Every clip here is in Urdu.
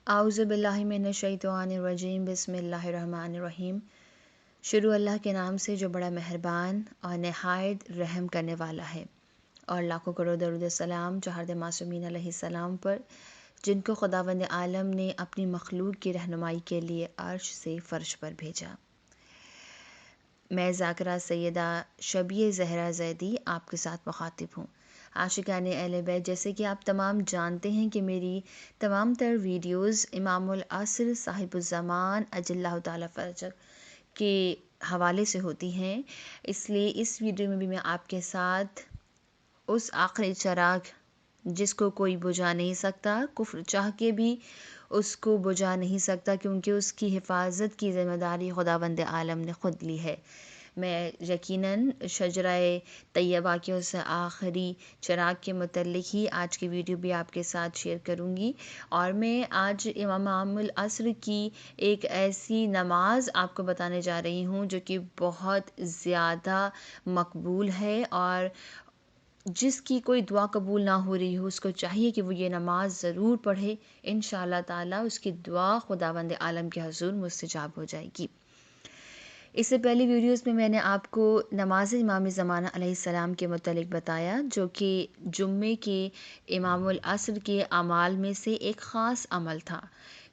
اعوذ باللہ من الشیطان الرجیم بسم اللہ الرحمن الرحیم۔ شروع اللہ کے نام سے جو بڑا مہربان اور نہایت رحم کرنے والا ہے، اور لاکھوں کروڑ درود السلام چہارد معصومین علیہ السلام پر، جن کو خداوند عالم نے اپنی مخلوق کی رہنمائی کے لیے عرش سے فرش پر بھیجا۔ میں ذاکرہ سیدہ شبیہ زہرا زیدی آپ کے ساتھ مخاطب ہوں۔ عاشقان اہل بیت، جیسے کہ آپ تمام جانتے ہیں کہ میری تمام تر ویڈیوز امام العصر صاحب الزمان اجل اللہ تعالیٰ فرجہ کے حوالے سے ہوتی ہیں، اس لیے اس ویڈیو میں بھی میں آپ کے ساتھ اس آخری چراغ جس کو کوئی بجھا نہیں سکتا، کفر چاہ کے بھی اس کو بجھا نہیں سکتا، کیونکہ اس کی حفاظت کی ذمہ داری خداوند عالم نے خود لی ہے۔ میں یقیناً شجرہ طیبہ کے اس آخری چراغ کے متعلق ہی آج کی ویڈیو بھی آپ کے ساتھ شیئر کروں گی، اور میں آج امام العصر کی ایک ایسی نماز آپ کو بتانے جا رہی ہوں جو کہ بہت زیادہ مقبول ہے، اور جس کی کوئی دعا قبول نہ ہو رہی ہو اس کو چاہیے کہ وہ یہ نماز ضرور پڑھے، انشاءاللہ تعالیٰ اس کی دعا خداوند عالم کے حضور مستجاب ہو جائے گی۔ اس سے پہلی ویڈیوز میں نے آپ کو نماز امام زمانہ علیہ السلام کے متعلق بتایا، جو کہ جمعے کے امام العصر کے اعمال میں سے ایک خاص عمل تھا،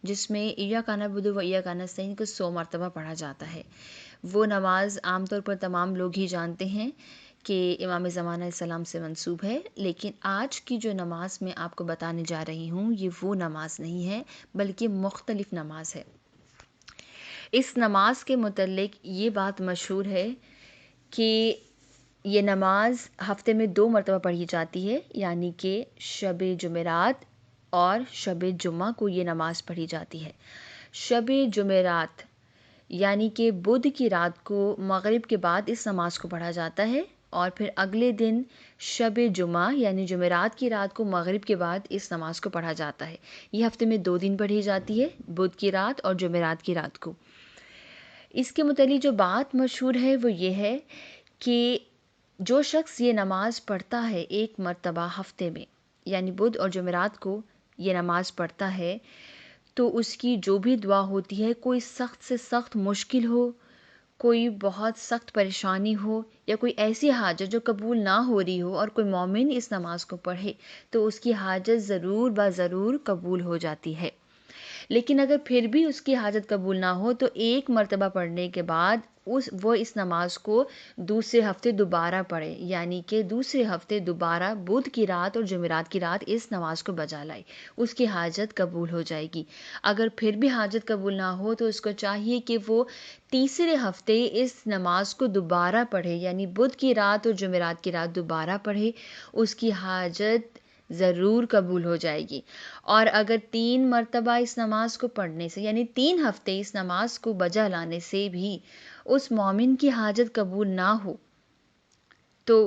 جس میں ایاک نعبد و ایاک نستعین کو 100 مرتبہ پڑھا جاتا ہے۔ وہ نماز عام طور پر تمام لوگ ہی جانتے ہیں کہ امام زمانہ علیہ السلام سے منسوب ہے، لیکن آج کی جو نماز میں آپ کو بتانے جا رہی ہوں یہ وہ نماز نہیں ہے، بلکہ مختلف نماز ہے۔ اس نماز کے متعلق یہ بات مشہور ہے کہ یہ نماز ہفتے میں 2 مرتبہ پڑھی جاتی ہے، یعنی کہ شب جمعرات اور شب جمعہ کو یہ نماز پڑھی جاتی ہے۔ شب جمعرات یعنی کہ بدھ کی رات کو مغرب کے بعد اس نماز کو پڑھا جاتا ہے، اور پھر اگلے دن شب جمعہ یعنی جمعرات کی رات کو مغرب کے بعد اس نماز کو پڑھا جاتا ہے۔ یہ ہفتے میں 2 دن پڑھی جاتی ہے، بدھ کی رات اور جمعرات کی رات کو۔ اس کے متعلق جو بات مشہور ہے وہ یہ ہے کہ جو شخص یہ نماز پڑھتا ہے ایک مرتبہ ہفتے میں، یعنی بدھ اور جمعرات کو یہ نماز پڑھتا ہے، تو اس کی جو بھی دعا ہوتی ہے، کوئی سخت سے سخت مشکل ہو، کوئی بہت سخت پریشانی ہو، یا کوئی ایسی حاجت جو قبول نہ ہو رہی ہو، اور کوئی مومن اس نماز کو پڑھے تو اس کی حاجت ضرور ضرور قبول ہو جاتی ہے۔ لیکن اگر پھر بھی اس کی حاجت قبول نہ ہو تو ایک مرتبہ پڑھنے کے بعد وہ اس نماز کو دوسرے ہفتے دوبارہ پڑھے، یعنی کہ دوسرے ہفتے دوبارہ بدھ کی رات اور جمعرات کی رات اس نماز کو بجا لائے، اس کی حاجت قبول ہو جائے گی۔ اگر پھر بھی حاجت قبول نہ ہو تو اس کو چاہیے کہ وہ تیسرے ہفتے اس نماز کو دوبارہ پڑھے، یعنی بدھ کی رات اور جمعرات کی رات دوبارہ پڑھے، اس کی حاجت ضرور قبول ہو جائے گی۔ اور اگر 3 مرتبہ اس نماز کو پڑھنے سے، یعنی 3 ہفتے اس نماز کو بجا لانے سے بھی اس مومن کی حاجت قبول نہ ہو، تو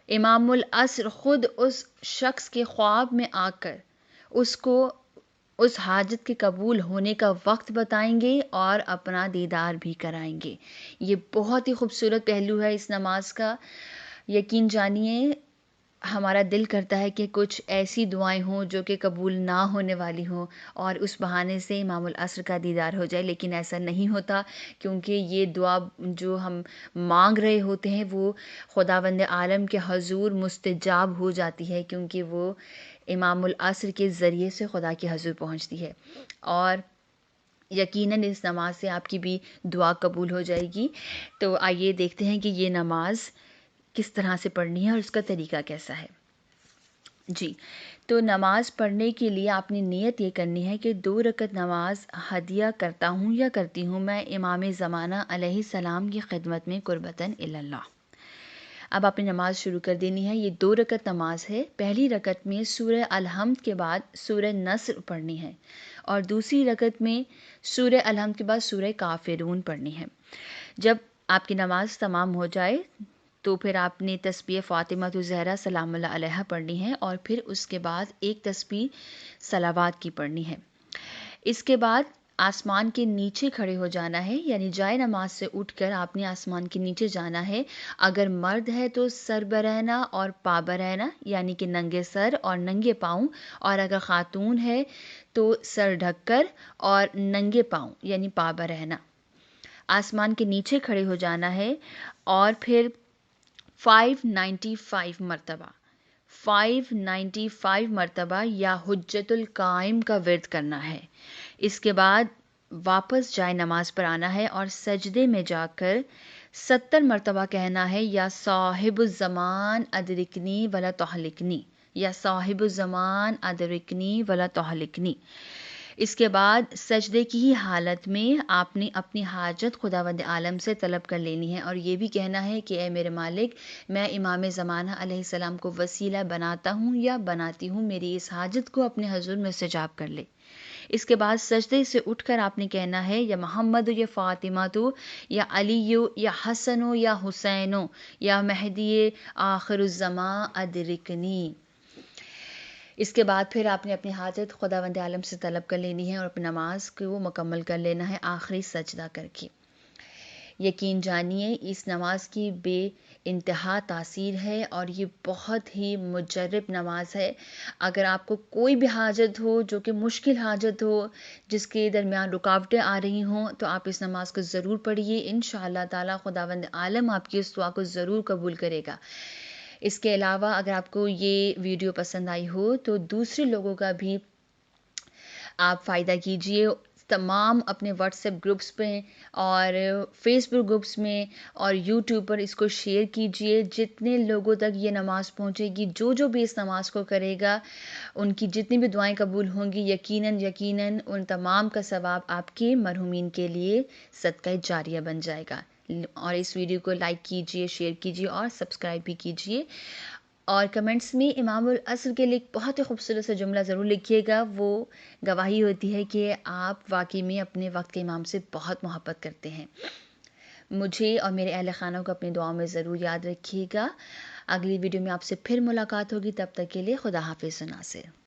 امام العصر خود اس شخص کے خواب میں آ کر اس کو اس حاجت کے قبول ہونے کا وقت بتائیں گے اور اپنا دیدار بھی کرائیں گے۔ یہ بہت ہی خوبصورت پہلو ہے اس نماز کا۔ یقین جانیے ہمارا دل کرتا ہے کہ کچھ ایسی دعائیں ہوں جو کہ قبول نہ ہونے والی ہوں، اور اس بہانے سے امام العصر کا دیدار ہو جائے، لیکن ایسا نہیں ہوتا، کیونکہ یہ دعا جو ہم مانگ رہے ہوتے ہیں وہ خداوند عالم کے حضور مستجاب ہو جاتی ہے، کیونکہ وہ امام العصر کے ذریعے سے خدا کے حضور پہنچتی ہے، اور یقیناً اس نماز سے آپ کی بھی دعا قبول ہو جائے گی۔ تو آئیے دیکھتے ہیں کہ یہ نماز کس طرح سے پڑھنی ہے اور اس کا طریقہ کیسا ہے۔ جی، تو نماز پڑھنے کے لیے آپ نے نیت یہ کرنی ہے کہ 2 رکعت نماز ہدیہ کرتا ہوں یا کرتی ہوں میں امام زمانہ علیہ السلام کی خدمت میں قربتاً اللہ۔ اب آپ نے نماز شروع کر دینی ہے۔ یہ 2 رکعت نماز ہے۔ پہلی رکعت میں سورہ الحمد کے بعد سورہ نصر پڑھنی ہے، اور دوسری رکعت میں سورہ الحمد کے بعد سورہ کافرون پڑھنی ہے۔ جب آپ کی نماز تمام ہو جائے تو پھر آپ نے تسبیح فاطمہ الزہرا سلام اللہ علیہا پڑھنی ہے، اور پھر اس کے بعد ایک تسبیح صلوات کی پڑھنی ہے۔ اس کے بعد آسمان کے نیچے کھڑے ہو جانا ہے، یعنی جائے نماز سے اٹھ کر آپ نے آسمان کے نیچے جانا ہے۔ اگر مرد ہے تو سر برہنہ اور پا برہنہ، یعنی کہ ننگے سر اور ننگے پاؤں، اور اگر خاتون ہے تو سر ڈھک کر اور ننگے پاؤں یعنی پا برہنہ آسمان کے نیچے کھڑے ہو جانا ہے، اور پھر 595 مرتبہ 595 مرتبہ یا حجت القائم کا ورد کرنا ہے۔ اس کے بعد واپس جائے نماز پر آنا ہے اور سجدے میں جا کر 70 مرتبہ کہنا ہے، یا صاحب الزمان ادرکنی ولا تہلکنی، یا صاحب الزمان ادرکنی ولا تہلکنی۔ اس کے بعد سجدے کی ہی حالت میں آپ نے اپنی حاجت خداوند عالم سے طلب کر لینی ہے، اور یہ بھی کہنا ہے کہ اے میرے مالک، میں امام زمانہ علیہ السلام کو وسیلہ بناتا ہوں یا بناتی ہوں، میری اس حاجت کو اپنے حضور میں استجاب کر لے۔ اس کے بعد سجدے سے اٹھ کر آپ نے کہنا ہے، یا محمد یا فاطمہ تو، یا علی یا حسن یا حسین، یا مہدی آخر الزمان ادرکنی۔ اس کے بعد پھر آپ نے اپنی حاجت خداوند عالم سے طلب کر لینی ہے اور اپنی نماز کو مکمل کر لینا ہے آخری سجدہ کر کے۔ یقین جانیے اس نماز کی بے انتہا تاثیر ہے، اور یہ بہت ہی مجرب نماز ہے۔ اگر آپ کو کوئی بھی حاجت ہو جو کہ مشکل حاجت ہو، جس کے درمیان رکاوٹیں آ رہی ہوں، تو آپ اس نماز کو ضرور پڑھیے، انشاءاللہ تعالی خداوند عالم آپ کی اس دعا کو ضرور قبول کرے گا۔ اس کے علاوہ اگر آپ کو یہ ویڈیو پسند آئی ہو تو دوسرے لوگوں کا بھی آپ فائدہ کیجیے، تمام اپنے واٹس ایپ گروپس پہ اور فیس بک گروپس میں اور یوٹیوب پر اس کو شیئر کیجیے۔ جتنے لوگوں تک یہ نماز پہنچے گی، جو بھی اس نماز کو کرے گا، ان کی جتنی بھی دعائیں قبول ہوں گی، یقیناً ان تمام کا ثواب آپ کے مرحومین کے لیے صدقہ جاریہ بن جائے گا۔ اور اس ویڈیو کو لائک کیجیے، شیئر کیجیے اور سبسکرائب بھی کیجیے، اور کمنٹس میں امام العصر کے لیے ایک بہت ہی خوبصورت سا جملہ ضرور لکھیے گا، وہ گواہی ہوتی ہے کہ آپ واقعی میں اپنے وقت کے امام سے بہت محبت کرتے ہیں۔ مجھے اور میرے اہل خانہ کو اپنی دعاؤں میں ضرور یاد رکھیے گا۔ اگلی ویڈیو میں آپ سے پھر ملاقات ہوگی، تب تک کے لیے خدا حافظ و ناصر۔